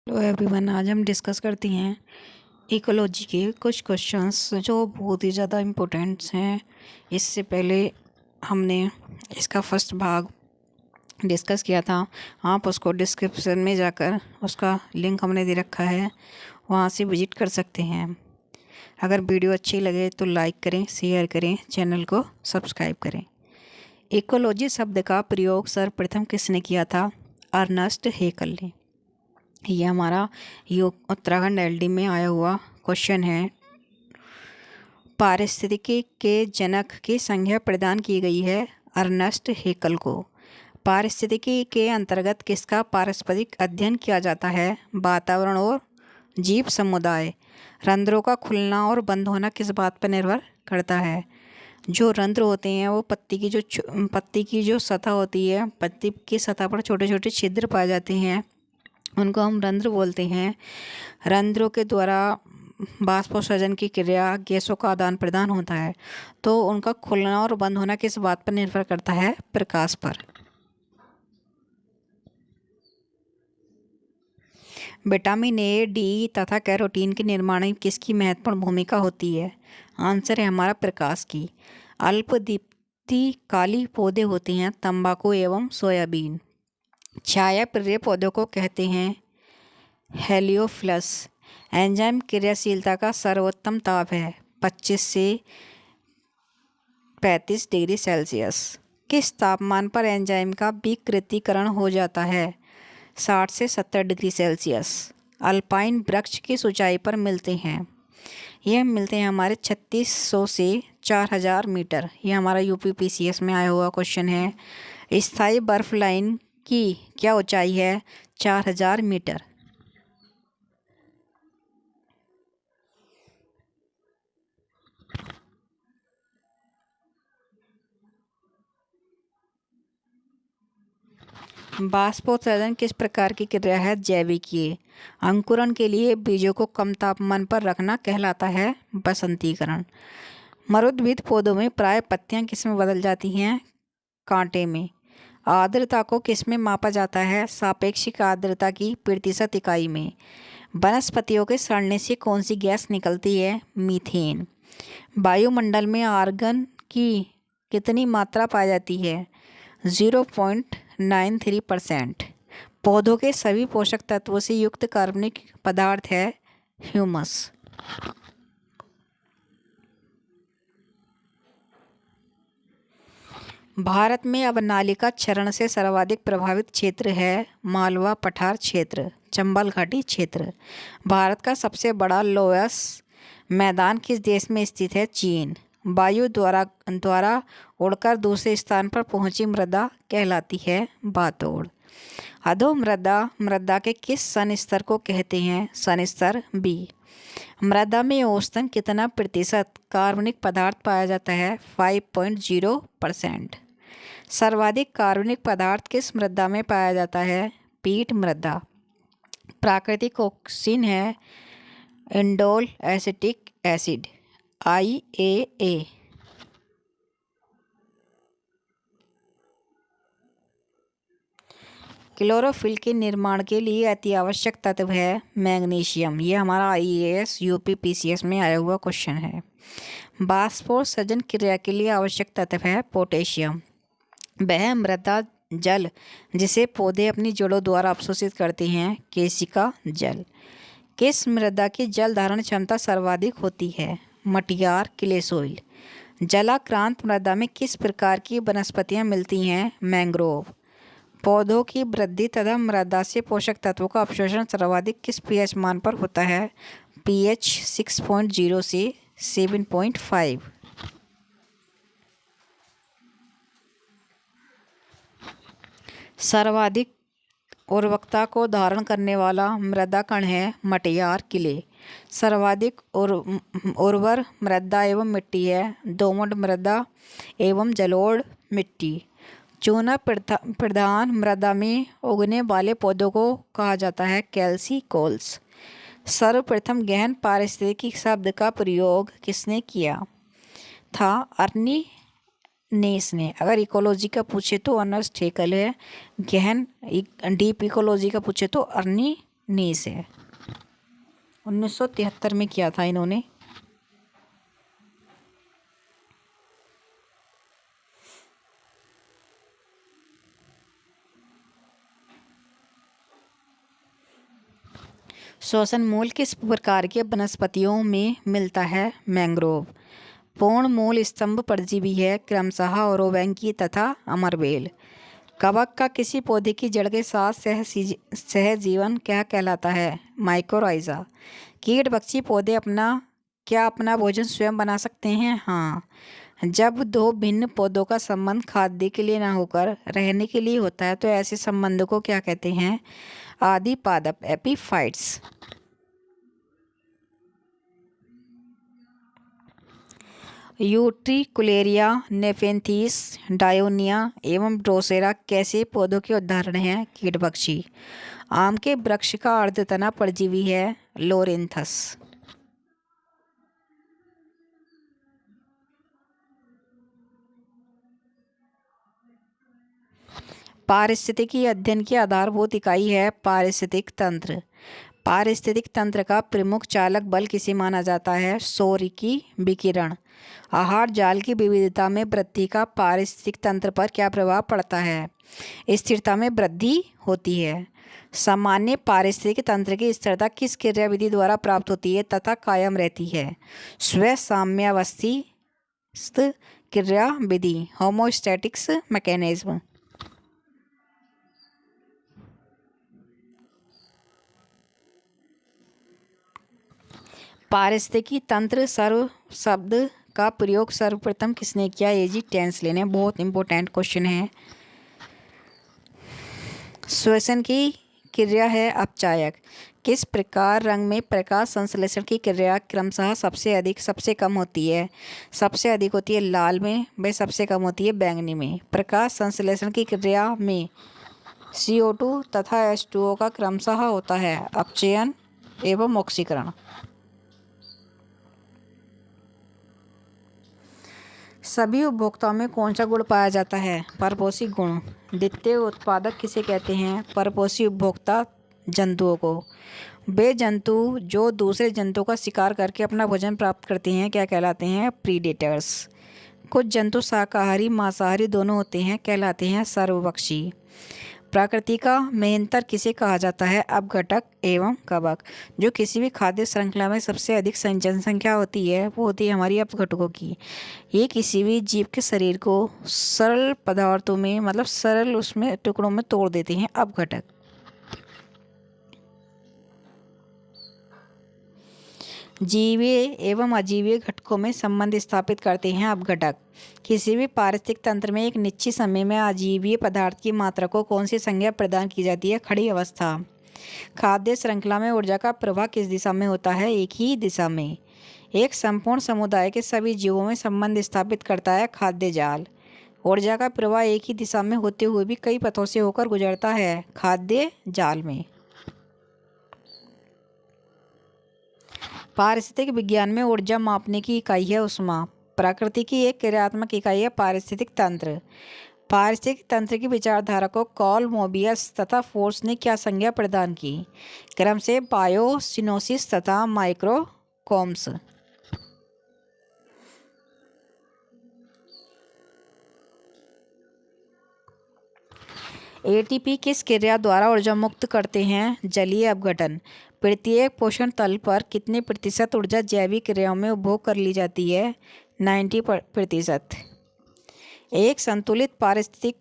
Hello everyone, आज हम discuss करते हैं इकोलॉजी के कुछ क्वेश्चंस जो बहुत ही ज़्यादा इम्पोर्टेंट्स हैं। इससे पहले हमने इसका फर्स्ट भाग डिस्कस किया था। आप उसको डिस्क्रिप्शन में जाकर उसका लिंक हमने दे रखा है, वहाँ से विजिट कर सकते हैं। अगर वीडियो अच्छी लगे तो लाइक करें, शेयर करें, चैनल को सब्सक्राइब करें। इकोलॉजी शब्द का प्रयोग सर्वप्रथम किसने किया था? अर्नस्ट हेकल ने। ये हमारा उत्तराखंड एलडी में आया हुआ क्वेश्चन है। पारिस्थितिकी के जनक की संज्ञा प्रदान की गई है अर्नस्ट हेकल को। पारिस्थितिकी के अंतर्गत किसका पारस्परिक अध्ययन किया जाता है? वातावरण और जीव समुदाय। रंध्रों का खुलना और बंद होना किस बात पर निर्भर करता है? जो रंध्र होते हैं वो पत्ती की जो सतह होती है, पत्ती की सतह पर छोटे छोटे छिद्र पाए जाते हैं, उनको हम रंध्र बोलते हैं। रंध्रों के द्वारा बाष्पोत्सर्जन की क्रिया, गैसों का आदान प्रदान होता है। तो उनका खुलना और बंद होना किस बात पर निर्भर करता है? प्रकाश पर। विटामिन ए, डी तथा कैरोटीन के निर्माण में किसकी महत्वपूर्ण भूमिका होती है? आंसर है हमारा प्रकाश की। अल्पदीप्तिकाली पौधे होते हैं तंबाकू एवं सोयाबीन। छाया प्रिय पौधों को कहते हैं हेलियोफिलस। एंजाइम क्रियाशीलता का सर्वोत्तम ताप है 25 से 35 डिग्री सेल्सियस। किस तापमान पर एंजाइम का विकृतीकरण हो जाता है? 60 से 70 डिग्री सेल्सियस। अल्पाइन वृक्ष किस ऊंचाई पर मिलते हैं? यह मिलते हैं हमारे 3600 से 4000 मीटर। यह हमारा यूपीपीसीएस में आया हुआ क्वेश्चन है। स्थायी बर्फ लाइन की क्या ऊंचाई है? 4000 मीटर। बाष्पोत्सर्जन किस प्रकार की क्रिया है? जैविकीय। अंकुरण के लिए बीजों को कम तापमान पर रखना कहलाता है बसंतीकरण। मरुद्भिद पौधों में प्राय पत्तियां किस में बदल जाती हैं? कांटे में। आर्द्रता को किस में मापा जाता है? सापेक्षिक आर्द्रता की प्रतिशत इकाई में। वनस्पतियों के सड़ने से कौन सी गैस निकलती है? मीथेन। वायुमंडल में आर्गन की कितनी मात्रा पाई जाती है? 0.93%। पौधों के सभी पोषक तत्वों से युक्त कार्बनिक पदार्थ है ह्यूमस। भारत में अवनालिका क्षरण से सर्वाधिक प्रभावित क्षेत्र है मालवा पठार क्षेत्र, चंबल घाटी क्षेत्र। भारत का सबसे बड़ा लोयस मैदान किस देश में स्थित है? चीन। वायु द्वारा उड़कर दूसरे स्थान पर पहुंची मृदा कहलाती है बातोड़। मृदा के किस सन स्तर को कहते हैं? सन स्तर बी। मृदा में औसतन कितना प्रतिशत कार्बनिक पदार्थ पाया जाता है? 5.0%। सर्वाधिक कार्बनिक पदार्थ किस मृदा में पाया जाता है? पीट मृदा। प्राकृतिक ऑक्सीजन है indole acetic acid, IAA। Chlorophyll के निर्माण के लिए अति आवश्यक तत्व है मैग्नीशियम। ये हमारा IAS UPPCS में आया हुआ क्वेश्चन है। बाष्पोत्सर्जन क्रिया के लिए आवश्यक तत्व है पोटेशियम। वह मृदा जल जिसे पौधे अपनी जड़ों द्वारा अवशोषित करते हैं केशिका जल। किस मृदा की जल धारण क्षमता सर्वाधिक होती है? मटियार क्ले सोइल। जलाक्रांत मृदा में किस प्रकार की वनस्पतियां मिलती हैं? मैंग्रोव। पौधों की वृद्धि तथा मृदा से पोषक तत्वों का अवशोषण सर्वाधिक किस pH मान पर होता है? pH 6.0 से 7.5। सर्वाधिक उर्वरकता को धारण करने वाला मृदा कण है मटियार क्ले। सर्वाधिक उर्वर मृदा एवं मिट्टी है दोमट मृदा एवं जलोढ़ मिट्टी। चूना प्रधान मृदा में उगने वाले पौधों को कहा जाता है कैल्सिकोल्स। सर्वप्रथम गहन पारिस्थितिकी शब्द का प्रयोग किसने किया था? अर्नी नेस ने। अगर इकोलॉजी का पूछे तो अर्नस्ट हेकल है। गहन डीप इकोलॉजी का पूछे तो अर्नी मैंगनीज है। 1973 में किया था इन्होंने। श्वसन मूल किस प्रकार के वनस्पतियों में मिलता है? मैंग्रोव। पूर्ण मूल स्तंभ परजीवी है, क्रमशः ओरोबैंकी तथा अमरबेल। कवक का किसी पौधे की जड़ के साथ सहजीवन क्या कहलाता है? माइकोराइजा। कीट पक्षी पौधे अपना भोजन स्वयं बना सकते हैं? हाँ। जब दो भिन्न पौधों का संबंध खाद्य के लिए न होकर रहने के लिए होता है तो ऐसे संबंध को क्या कहते हैं? आदि पादप, एपीफाइट्स। यूट्रिकुलेरिया, नेफेंथीस, डायोनिया एवं ड्रोसेरा कैसे पौधों के उदाहरण हैं? कीट पक्षी। आम के वृक्ष का अर्धतना परजीवी है, लोरेंथस। पारिस्थितिकी अध्ययन की आधारभूत इकाई है पारिस्थितिक तंत्र। पारिस्थितिक तंत्र का प्रमुख चालक बल किसे माना जाता है? सौर की विकिरण। आहार जाल की विविधता में वृद्धि का पारिस्थितिक तंत्र पर क्या प्रभाव पड़ता है? स्थिरता में वृद्धि होती है। सामान्य पारिस्थितिक तंत्र की स्थिरता किस क्रियाविधि द्वारा प्राप्त होती है तथा कायम रहती है? स्वसाम्यावस्थी क्रियाविधि, होमोस्टैटिक्स मैकेनिज्म। पारिस्थितिकी तंत्र शब्द का प्रयोग सर्वप्रथम किसने किया? एजी टेंसले ने। बहुत इंपॉर्टेंट क्वेश्चन है। श्वसन की क्रिया है अपचायक। किस प्रकार रंग में प्रकाश संश्लेषण की क्रिया क्रमशः सबसे अधिक सबसे कम होती है? सबसे अधिक होती है लाल में, वह सबसे कम होती है बैंगनी में। प्रकाश संश्लेषण की क्रिया में CO2 तथा H2O का क्रमशः होता है अपचयन एवं ऑक्सीकरण। सभी उपभोक्ताओं में कौन सा गुण पाया जाता है? परपोषी गुण। द्वितीय उत्पादक किसे कहते हैं? परपोषी उपभोक्ता जंतुओं को। वे जंतु जो दूसरे जंतुओं का शिकार करके अपना भोजन प्राप्त करते हैं क्या कहलाते हैं? प्रीडेटर्स। कुछ जंतु शाकाहारी मांसाहारी दोनों होते हैं, कहलाते हैं सर्वभक्षी। प्रकृति का मेहनतर किसे कहा जाता है? अपघटक एवं कवक। जो किसी भी खाद्य श्रृंखला में सबसे अधिक जनसंख्या होती है वो होती है हमारी अपघटकों की। ये किसी भी जीव के शरीर को सरल पदार्थों में मतलब सरल उसमें टुकड़ों में तोड़ देते हैं अपघटक। जीवीय एवं अजीवीय घटकों में संबंध स्थापित करते हैं अपघटक। किसी भी पारिस्थितिक तंत्र में एक निश्चित समय में अजीवीय पदार्थ की मात्रा को कौन सी संज्ञा प्रदान की जाती है? खड़ी अवस्था। खाद्य श्रृंखला में ऊर्जा का प्रवाह किस दिशा में होता है? एक ही दिशा में। एक संपूर्ण समुदाय के सभी जीवों में संबंध स्थापित करता है खाद्य जाल। ऊर्जा का प्रवाह एक ही दिशा में होते हुए भी कई पथों से होकर गुजरता है खाद्य जाल में। पारिस्थितिक विज्ञान में ऊर्जा मापने की इकाई है ऊष्मा। प्रकृति की एक क्रियात्मक इकाई है पारिस्थितिक तंत्र। पारिस्थितिक तंत्र की विचारधारा को कॉल, मोबियस तथा फोर्स ने क्या संज्ञा प्रदान की? क्रम से बायोसिनोसिस तथा माइक्रोकॉम्स। ATP किस क्रिया द्वारा ऊर्जा मुक्त करते हैं? जलीय अपघटन। प्रत्येक पोषण तल पर कितने प्रतिशत ऊर्जा जैविक क्रियाओं में उपभोग कर ली जाती है? 90%। एक संतुलित पारिस्थितिक